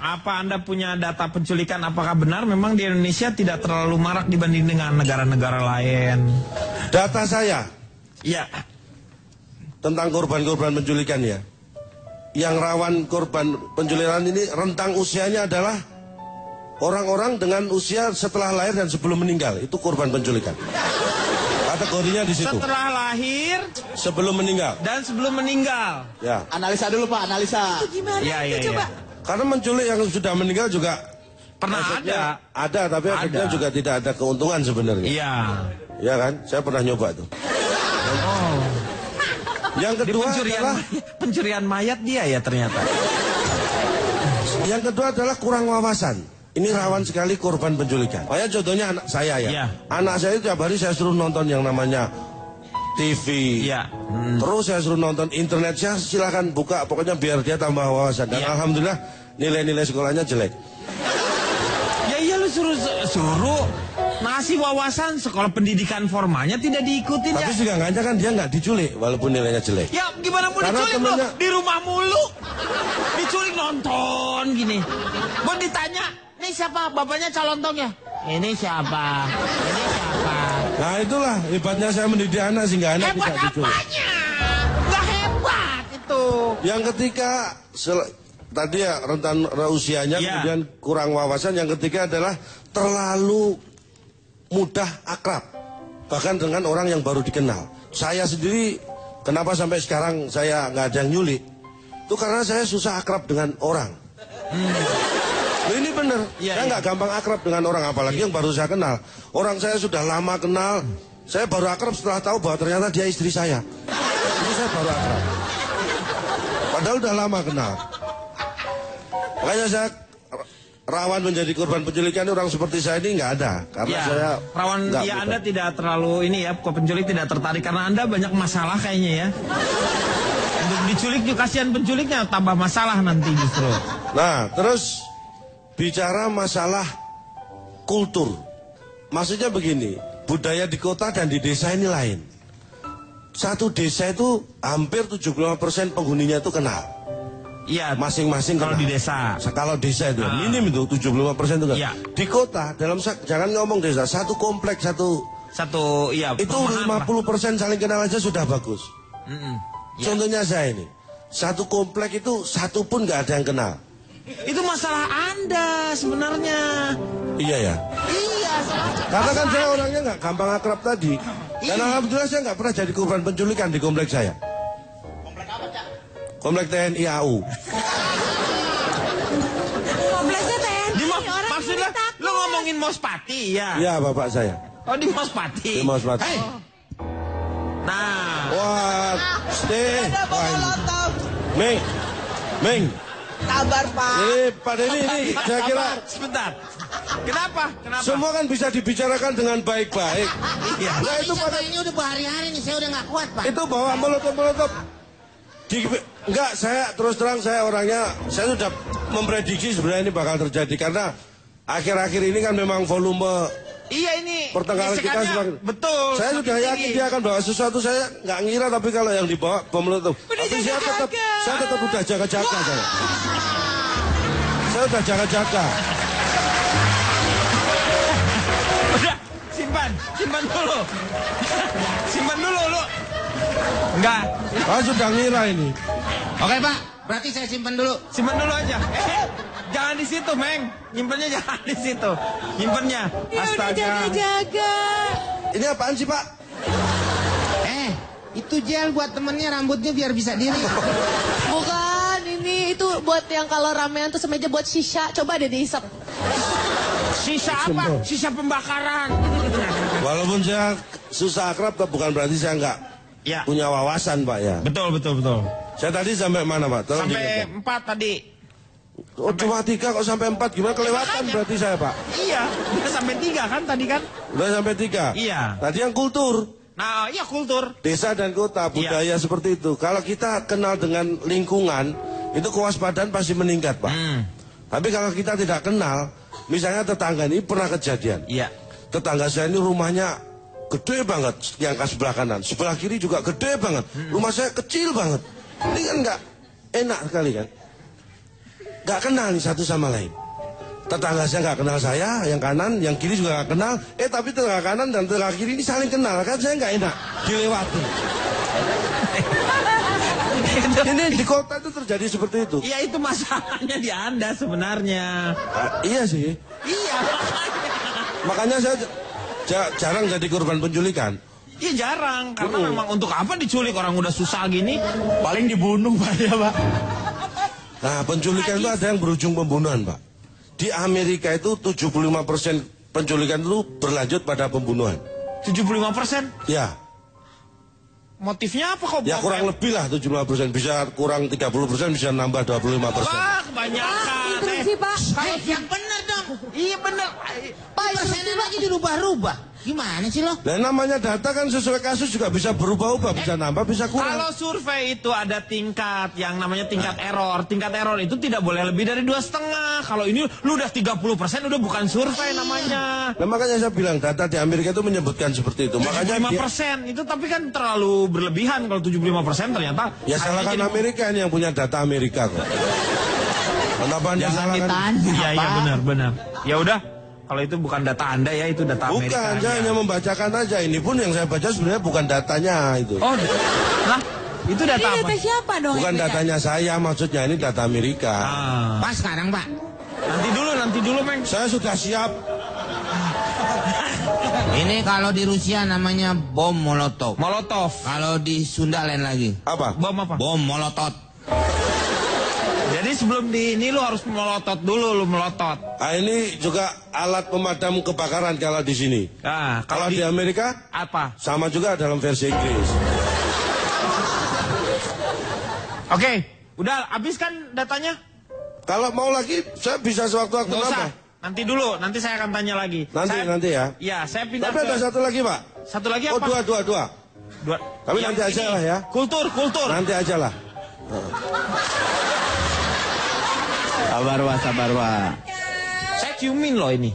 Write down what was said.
Apa Anda punya data penculikan? Apakah benar memang di Indonesia tidak terlalu marak dibanding dengan negara-negara lain? Data saya. Iya. Tentang korban-korban penculikan ya. Yang rawan korban penculikan ini rentang usianya adalah orang-orang dengan usia setelah lahir dan sebelum meninggal. Itu korban penculikan. Kategorinya di situ. Setelah lahir, sebelum meninggal. Dan sebelum meninggal. Ya. Analisa dulu Pak, analisa. Itu gimana itu coba? Karena menculik yang sudah meninggal juga pernah ada. Ada, tapi efeknya juga tidak ada keuntungan sebenarnya. Iya. Iya kan? Saya pernah nyoba tuh. Oh. Yang kedua adalah pencurian mayat dia ya ternyata. Yang kedua adalah kurang wawasan. Ini rawan sekali korban penculikan. Kayak contohnya anak saya ya. Iya. Anak saya tiap hari saya suruh nonton yang namanya TV. Iya. Terus saya suruh nonton internet, saya silakan buka, pokoknya biar dia tambah wawasan. Dan alhamdulillah nilai-nilai sekolahnya jelek. Ya iya lu suruh ngasih wawasan sekolah pendidikan formalnya tidak diikutin. Tapi ya. juga nggak kan dia nggak diculik walaupun nilainya jelek. Ya gimana mau Karena diculik temennya... Di rumah mulu. Diculik nonton gini. Mau ditanya, ini siapa? Bapaknya calon tong ya? Ini siapa? Ini siapa? Nah itulah hebatnya saya mendidik anak sehingga anak Hebat tidak diculik. apanya? Nggak hebat itu. Yang ketiga tadi ya rentan usianya, kemudian kurang wawasan. Yang ketiga adalah terlalu mudah akrab, bahkan dengan orang yang baru dikenal. Saya sendiri kenapa sampai sekarang saya nggak ada yang nyulik, itu karena saya susah akrab dengan orang. Loh, ini bener, saya nggak gampang akrab dengan orang, apalagi yang baru saya kenal. Orang saya sudah lama kenal, saya baru akrab setelah tahu bahwa ternyata dia istri saya. Ini saya baru akrab, padahal udah lama kenal. Makanya saya rawan menjadi korban penculikan. Orang seperti saya ini nggak ada, karena saya rawan. Ya Anda tidak terlalu ini ya, penculik tidak tertarik karena Anda banyak masalah kayaknya ya. Untuk diculik juga kasihan penculiknya, tambah masalah nanti justru. Nah terus bicara masalah kultur, maksudnya begini, budaya di kota dan di desa ini lain. Satu desa itu hampir 75% penghuninya itu kenal. Iya, masing-masing kalau di desa. Kalau desa itu minim itu 75% itu kan. Iya. Di kota jangan ngomong desa, satu kompleks satu iya. Itu 50% saling kenal aja sudah bagus. Contohnya saya ini, satu kompleks itu satu pun nggak ada yang kenal. Itu masalah Anda sebenarnya. Iya ya. Iya. Karena kan saya orangnya nggak gampang akrab tadi. Dan alhamdulillah saya nggak pernah jadi korban penculikan di kompleks saya. Komplek TNI AU. Kompleknya TNI, orang maksudnya lu ngomongin Mospati ya? Iya, bapak saya. Oh, di Mospati. Di Mospati. Hey. Nah. Wah, stay. Meng. Kabar Pak. Pak Denny ini saya kira. Sebentar. Kenapa? Semua kan bisa dibicarakan dengan baik-baik. Iya. Nah itu pada ini udah berhari-hari nih, saya udah nggak kuat Pak. Itu bawa molotov. Enggak, saya terus terang saya orangnya, saya sudah memprediksi sebenarnya ini bakal terjadi karena akhir-akhir ini kan memang volume pertengkaran kita semakin betul. Saya sudah yakin dia akan bawa sesuatu, saya nggak ngira, tapi kalau yang dibawa bom molotov. Tapi saya tetap udah jaga-jaga saya. Saya udah jaga-jaga. Udah, simpan dulu. Simpan dulu lu. Enggak. Sudah ngira ini. Oke Pak, berarti saya simpan dulu. Simpan dulu aja. Jangan di situ, Meng. Nyimpennya jangan di situ. Nyimpennya. Astaga. Jaga-jaga. Ini apaan sih, Pak? Itu gel buat temennya rambutnya biar bisa diri. Bukan, ini itu buat yang kalau ramean tuh semeja buat sisa. Coba deh diisap. Sisa apa? Sisa pembakaran. Walaupun saya susah akrab, bukan berarti saya nggak punya wawasan, Pak ya. Betul. Saya tadi sampai mana, Pak? Tolong sampai diingatkan. 4 tadi. Oh, cuma 3 kok sampai 4, gimana kelewatan berarti saya, Pak? Iya, udah sampai 3 kan tadi kan? Udah sampai 3? Iya. Tadi yang kultur. Nah, iya kultur. Desa dan kota, budaya seperti itu. Kalau kita kenal dengan lingkungan, itu kewaspadaan pasti meningkat, Pak. Tapi kalau kita tidak kenal, misalnya tetangga ini pernah kejadian. Iya. Tetangga saya ini rumahnya gede banget, yang ke sebelah kanan. Sebelah kiri juga gede banget. Rumah saya kecil banget. Ini kan nggak enak sekali kan. nggak kenal nih satu sama lain. Tetangga saya nggak kenal saya, yang kanan, yang kiri juga nggak kenal. Tapi tetangga kanan dan tetangga kiri ini saling kenal, kan saya nggak enak dilewati. Ini di kota itu terjadi seperti itu. Iya, itu masalahnya di Anda sebenarnya. Iya sih. Iya. Makanya saya jarang jadi korban penculikan. Iya jarang, karena memang untuk apa diculik orang udah susah gini, paling dibunuh Pak ya Pak. Nah, penculikan itu ada yang berujung pembunuhan, Pak. Di Amerika itu 75% penculikan itu berlanjut pada pembunuhan. 75%? Ya. Motifnya apa kok? Ya kurang lebih lah 75%, bisa kurang 30%, bisa nambah 25%. Wah, kebanyakan. Interupsi Pak. Yang bener dong. Iya bener. Pak, Persenan lagi dirubah-rubah. Gimana sih lo? Dan namanya data kan sesuai kasus juga bisa berubah-ubah, bisa nambah, bisa kurang. Kalau survei itu ada tingkat yang namanya tingkat error. Tingkat error itu tidak boleh lebih dari 2,5. Kalau ini lu udah 30% udah bukan survei namanya. Nah, makanya saya bilang data di Amerika itu menyebutkan seperti itu. Makanya 75% itu tapi kan terlalu berlebihan kalau 75% ternyata. ya salahkan Amerika ini yang punya data Amerika kok. Kenapa Anda salahkan? Iya iya benar. Ya udah, kalau itu bukan data Anda ya, itu data Amerika. Bukan, saya hanya membacakan aja. Ini pun yang saya baca sebenarnya bukan datanya itu. Oh, nah, itu data Ini apa? data siapa dong? Bukan datanya saya, maksudnya ini data Amerika. Ah. Pas sekarang Pak. Nanti dulu, Meng. Saya sudah siap. Ini kalau di Rusia namanya bom molotov. Molotov. Kalau di Sunda lain lagi. Apa? Bom apa? Bom molotot. Jadi sebelum di ini lu harus melotot dulu, lu melotot. Nah, ini juga alat pemadam kebakaran kalau di sini. Nah, Kalau di Amerika apa? sama juga dalam versi Inggris. Oke, udah habis kan datanya? Kalau mau lagi saya bisa sewaktu-waktu Nggak usah. nambah. Nanti dulu, nanti saya akan tanya lagi. Nanti ya. Iya, saya pindah Tapi ada satu lagi, Pak. Satu lagi Oh, apa? dua. Dua. Tapi Yang nanti aja ini, lah ya. Kultur. Nanti aja lah. Sabar, Wak. Saya ciumin loh ini.